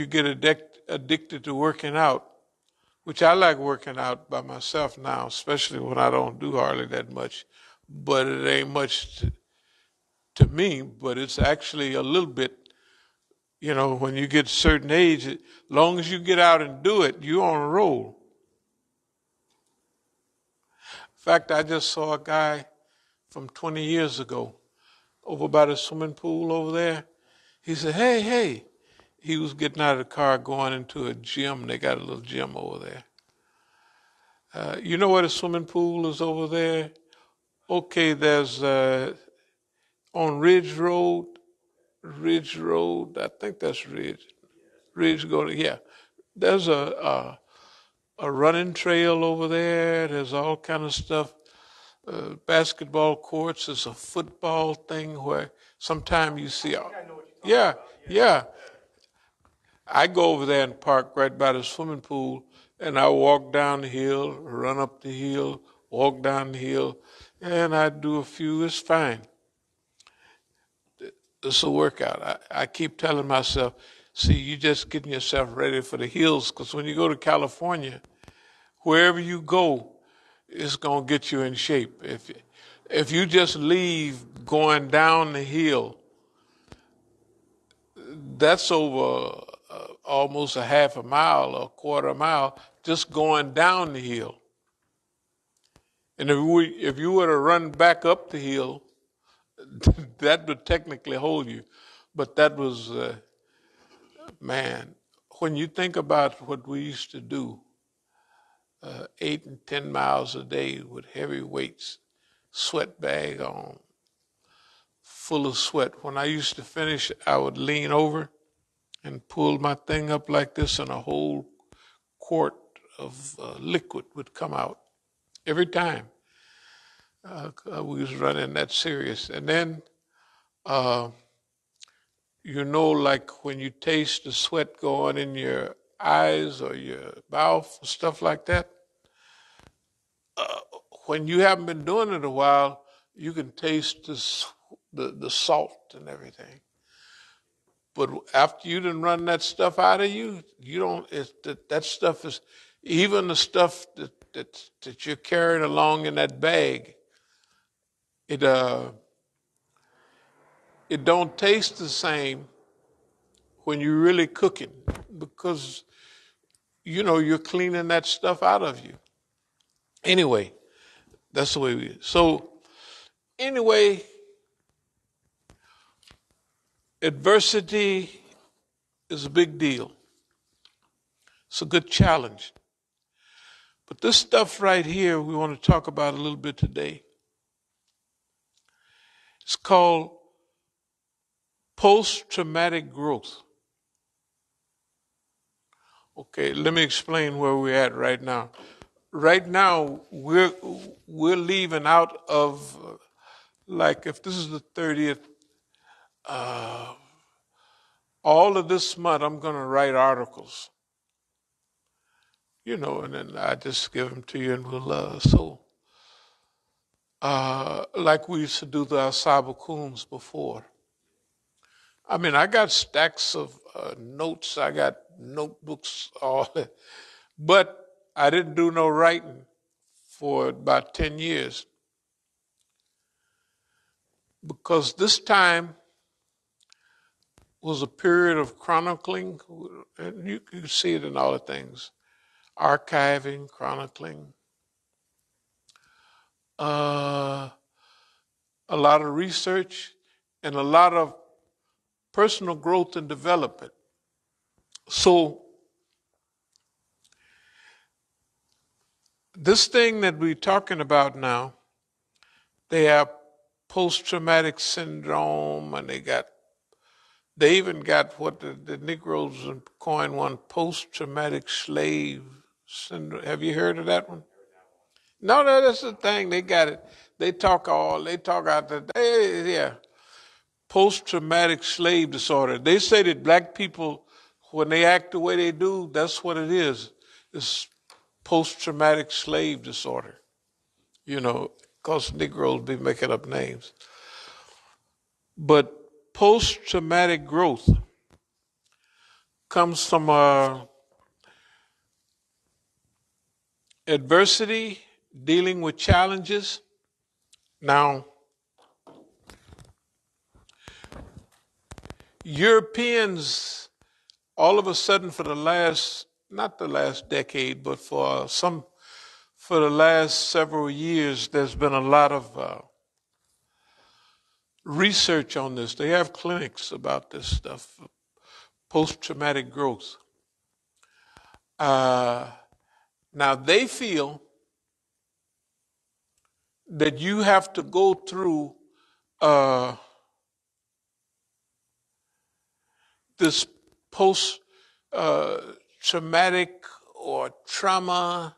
you get addicted to working out, which I like working out by myself now, especially when I don't do hardly that much. But it ain't much to me, but it's actually a little bit. When you get a certain age, as long as you get out and do it, you're on a roll. In fact, I just saw a guy from 20 years ago over by the swimming pool over there. He said, hey, hey. He was getting out of the car going into a gym. They got a little gym over there. You know where the swimming pool is over there? Okay, there's on Ridge Road, I think that's Ridge. Ridge going, yeah. There's a running trail over there. There's all kind of stuff. Basketball courts. There's a football thing where sometimes you see. Yeah, yeah. I go over there and park right by the swimming pool, and I walk down the hill, run up the hill, walk down the hill, and I do a few. It's fine. It's a workout. I keep telling myself, see, you just getting yourself ready for the hills, because when you go to California, wherever you go, it's going to get you in shape. If you just leave going down the hill, that's over almost a half a mile or a quarter a mile just going down the hill. And if you were to run back up the hill, that would technically hold you. But that was, man, when you think about what we used to do, 8 and 10 miles a day with heavy weights, sweat bag on, full of sweat. When I used to finish, I would lean over and pull my thing up like this, and a whole quart of liquid would come out every time. We was running that serious. And then, like when you taste the sweat going in your eyes or your mouth, stuff like that, when you haven't been doing it a while, you can taste the salt and everything. But after you done run that stuff out of you, you don't. That stuff is, even the stuff that you're carrying along in that bag. It don't taste the same when you're really cooking, because you're cleaning that stuff out of you. Anyway, that's the way we. So anyway, adversity is a big deal. It's a good challenge. But this stuff right here, we want to talk about a little bit today. It's called post-traumatic growth. Okay, let me explain where we're at right now. Right now, we're leaving out of, like, if this is the 30th, all of this month I'm going to write articles, and then I just give them to you, and we'll, like we used to do the As-Sabiquns before. I mean, I got stacks of notes, I got notebooks, all that, but I didn't do no writing for about 10 years. Because this time was a period of chronicling, and you can see it in all the things, archiving, chronicling, a lot of research, and a lot of personal growth and development. So this thing that we're talking about now, they have post-traumatic syndrome, and they even got what the Negroes coined one, post-traumatic slave syndrome. Have you heard of that one? No, that's the thing. They got it. They talk out the, yeah. Post-traumatic slave disorder. They say that black people, when they act the way they do, that's what it is. It's post-traumatic slave disorder. Because Negroes be making up names. But post-traumatic growth. comes from adversity, dealing with challenges. Now, Europeans, all of a sudden for the last, not the last decade, but for the last several years, there's been a lot of research on this. They have clinics about this stuff, post-traumatic growth. Now, they feel that you have to go through this post-traumatic or trauma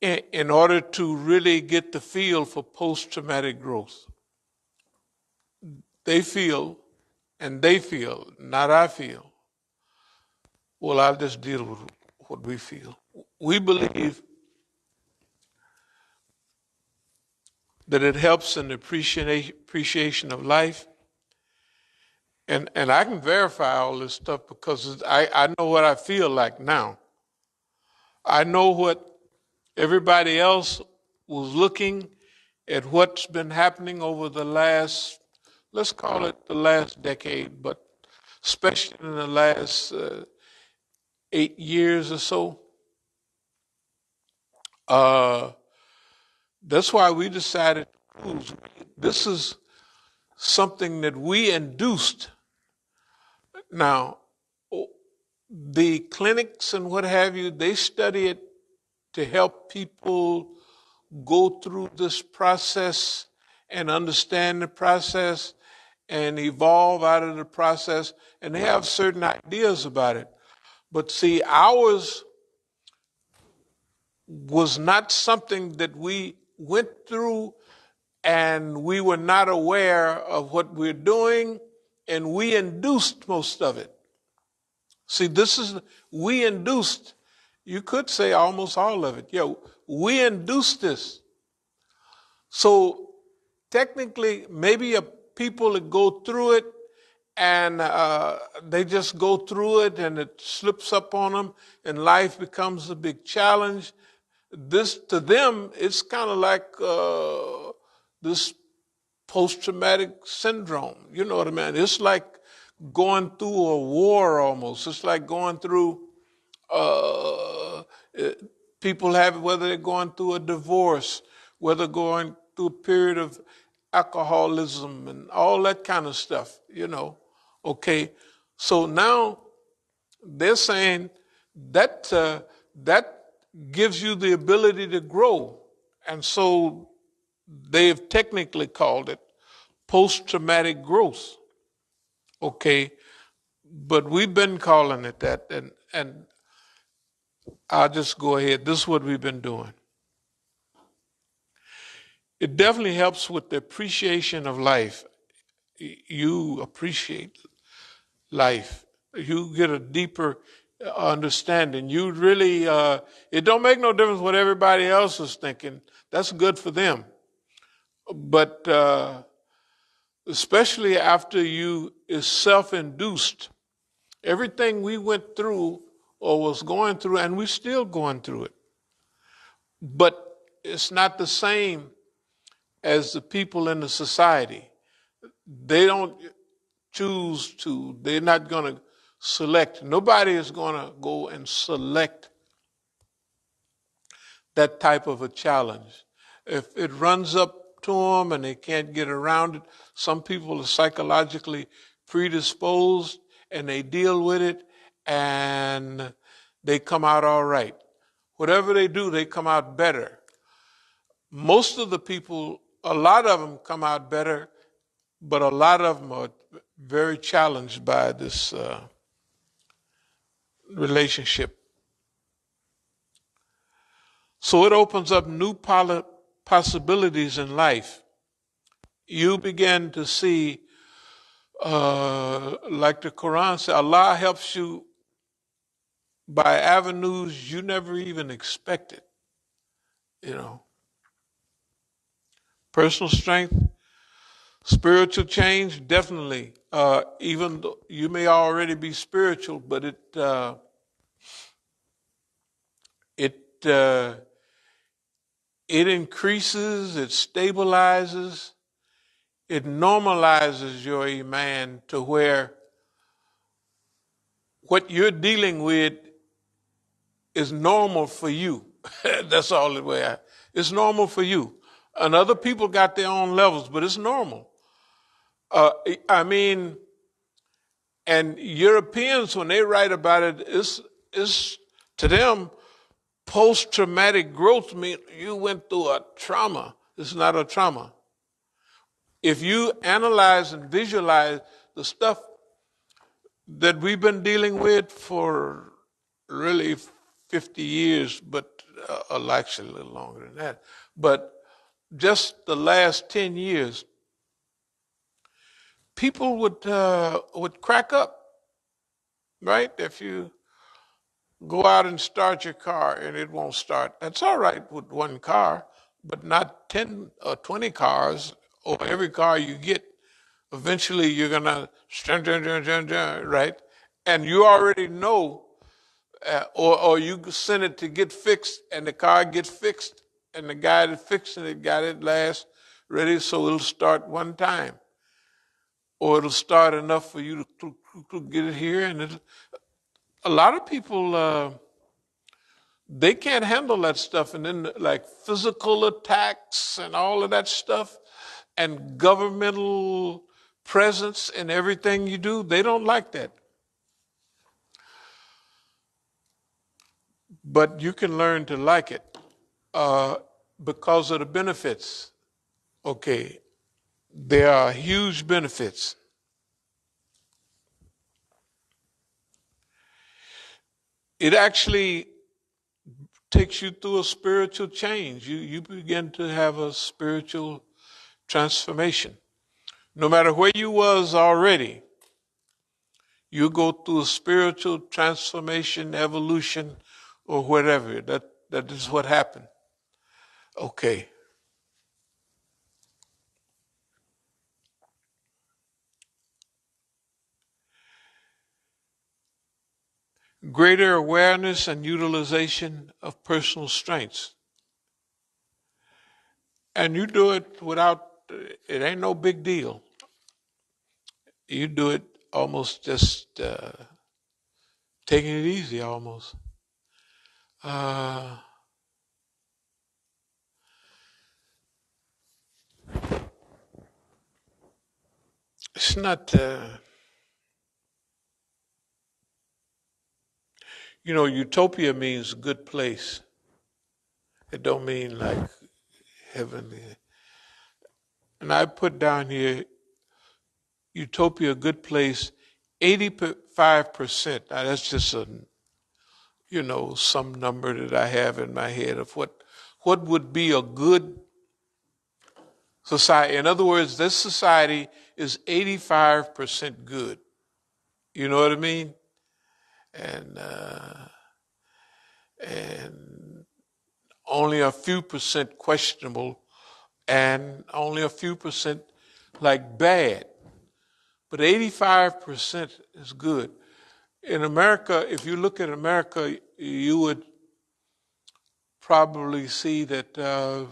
in order to really get the feel for post-traumatic growth. They feel, not I feel. Well, I'll just deal with what we feel. We believe that it helps in the appreciation of life. And I can verify all this stuff because I know what I feel like now. I know what everybody else was looking at what's been happening over the last, let's call it the last decade, but especially in the last 8 years or so. That's why we decided this is something that we induced. Now, the clinics and what have you, they study it to help people go through this process and understand the process and evolve out of the process, and they have certain ideas about it. But see, ours was not something that we went through and we were not aware of what we're doing, and we induced most of it. See, we induced, you could say almost all of it. Yeah, we induced this. So technically, maybe people that go through it and they just go through it and it slips up on them and life becomes a big challenge. This, to them, it's kind of like this post-traumatic syndrome. You know what I mean? It's like going through a war almost. It's like going through, people have it, whether they're going through a divorce, whether going through a period of alcoholism and all that kind of stuff, Okay, so now they're saying that that gives you the ability to grow. And so they've technically called it post-traumatic growth. Okay, but we've been calling it that, and I'll just go ahead. This is what we've been doing. It definitely helps with the appreciation of life. You appreciate life. You get a deeper understanding. You really, it don't make no difference what everybody else is thinking. That's good for them. But especially after you is self-induced, everything we went through or was going through, and we're still going through it. But it's not the same as the people in the society. They don't choose to, they're not going to select. Nobody is going to go and select that type of a challenge. If it runs up to them and they can't get around it, some people are psychologically predisposed and they deal with it and they come out all right. Whatever they do, they come out better. Most of the people, a lot of them come out better, but a lot of them are very challenged by this relationship. So it opens up new possibilities in life. You begin to see, like the Quran says, Allah helps you by avenues you never even expected. Personal strength, Spiritual change, definitely. Even though you may already be spiritual, but it uh, it increases, it stabilizes, it normalizes your iman to where what you're dealing with is normal for you. That's all the way it's normal for you. And other people got their own levels, but it's normal. I mean, and Europeans, when they write about it, it's to them, post-traumatic growth means you went through a trauma. It's not a trauma. If you analyze and visualize the stuff that we've been dealing with for really 50 years, but actually a little longer than that, but just the last 10 years, people would crack up, right? If you go out and start your car and it won't start, that's all right with one car, but not 10 or 20 cars or every car you get. Eventually you're gonna, right? And you already know, or you send it to get fixed and the car gets fixed and the guy that fixing it got it last ready so it'll start one time. Or it'll start enough for you to get it here. And a lot of people, they can't handle that stuff. And then like physical attacks and all of that stuff and governmental presence in everything you do, they don't like that. But you can learn to like it because of the benefits. Okay, there are huge benefits. It actually takes you through a spiritual change. You begin to have a spiritual transformation. No matter where you was already, you go through a spiritual transformation, evolution, or whatever. That is what happened. Okay. Greater awareness and utilization of personal strengths. And you do it without, it ain't no big deal. You do it almost just taking it easy almost. Uh, it's not, utopia means good place. It don't mean like heavenly. And I put down here, utopia, good place, 85%. Now that's just some number that I have in my head of what would be a good society. In other words, this society is 85% good. You know what I mean? And only a few percent questionable, and only a few percent like bad. But 85% is good. In America, if you look at America, you would probably see that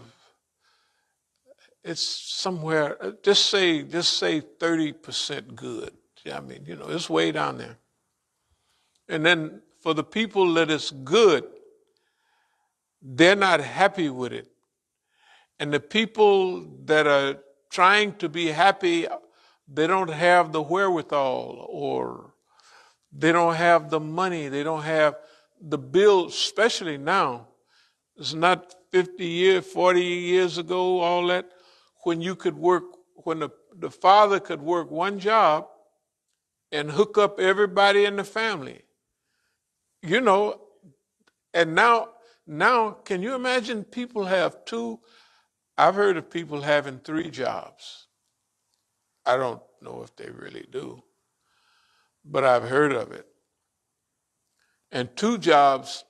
it's somewhere, just say 30% good. I mean, it's way down there. And then for the people that it's good, they're not happy with it. And the people that are trying to be happy, they don't have the wherewithal, or they don't have the money, they don't have the bills, especially now. It's not 50 years, 40 years ago, all that, when you could work, when the father could work one job and hook up everybody in the family. And now, can you imagine people have two? I've heard of people having three jobs. I don't know if they really do, but I've heard of it. And two jobs,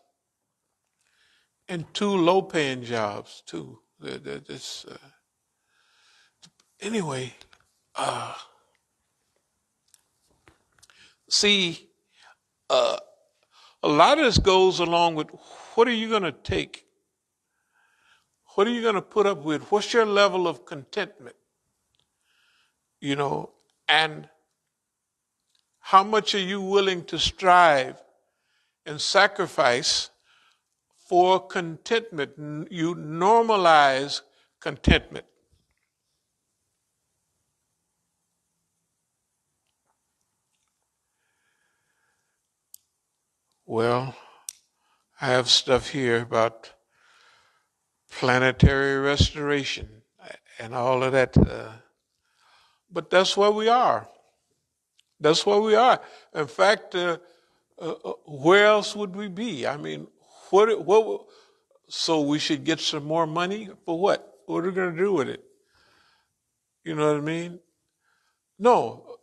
and two low-paying jobs too. Anyway, See, a lot of this goes along with what are you going to take? What are you going to put up with? What's your level of contentment? You know, and how much are you willing to strive and sacrifice for contentment? You normalize contentment. Well, I have stuff here about planetary restoration and all of that. But that's where we are. That's where we are. In fact, where else would we be? I mean, what? So we should get some more money for what? What are we going to do with it? You know what I mean? No,